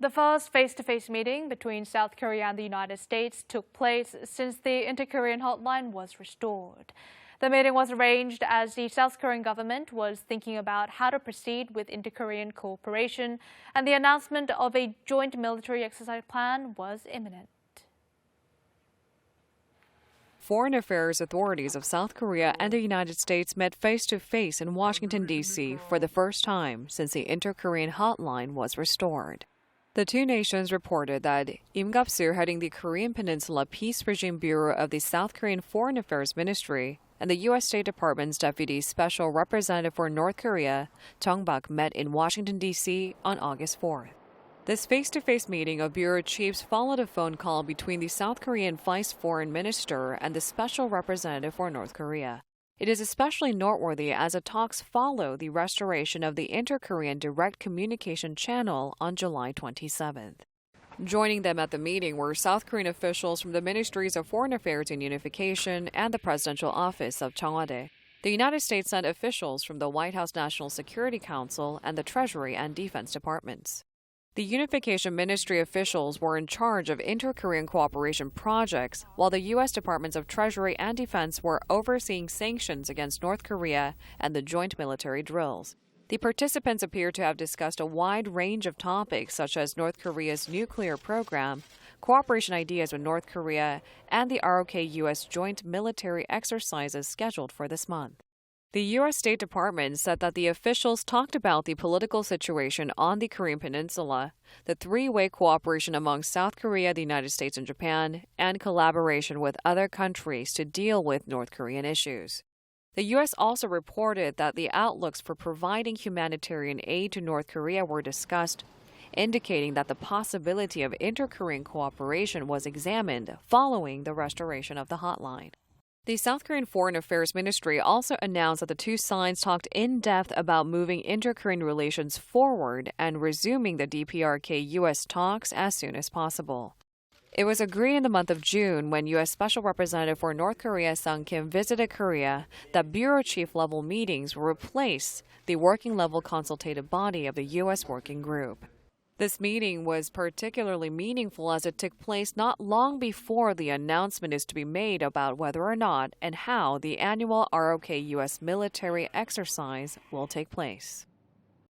The first face-to-face meeting between South Korea and the United States took place since the inter-Korean hotline was restored. The meeting was arranged as the South Korean government was thinking about how to proceed with inter-Korean cooperation, and the announcement of a joint military exercise plan was imminent. Foreign affairs authorities of South Korea and the United States met face-to-face in Washington, D.C. for the first time since the inter-Korean hotline was restored. The two nations reported that Im Gap-soo, heading the Korean Peninsula Peace Regime Bureau of the South Korean Foreign Affairs Ministry, and the U.S. State Department's Deputy Special Representative for North Korea, Jung Bak, met in Washington, D.C. on August 4th. This face-to-face meeting of bureau chiefs followed a phone call between the South Korean Vice Foreign Minister and the Special Representative for North Korea. It is especially noteworthy as the talks follow the restoration of the inter-Korean direct communication channel on July 27th. Joining them at the meeting were South Korean officials from the Ministries of Foreign Affairs and Unification and the Presidential Office of Cheongwade. The United States sent officials from the White House National Security Council and the Treasury and Defense Departments. The Unification Ministry officials were in charge of inter-Korean cooperation projects, while the U.S. Departments of Treasury and Defense were overseeing sanctions against North Korea and the joint military drills. The participants appear to have discussed a wide range of topics such as North Korea's nuclear program, cooperation ideas with North Korea, and the S.KOREA-U.S. joint military exercises scheduled for this month. The U.S. State Department said that the officials talked about the political situation on the Korean Peninsula, the three-way cooperation among South Korea, the United States, and Japan, and collaboration with other countries to deal with North Korean issues. The U.S. also reported that the outlooks for providing humanitarian aid to North Korea were discussed, indicating that the possibility of inter-Korean cooperation was examined following the restoration of the hotline. The South Korean Foreign Affairs Ministry also announced that the two sides talked in depth about moving inter-Korean relations forward and resuming the DPRK-U.S. talks as soon as possible. It was agreed in the month of June, when U.S. Special Representative for North Korea Sung Kim visited Korea, that bureau chief level meetings will replace the working level consultative body of the U.S. Working Group. This meeting was particularly meaningful as it took place not long before the announcement is to be made about whether or not and how the annual ROK-U.S. military exercise will take place.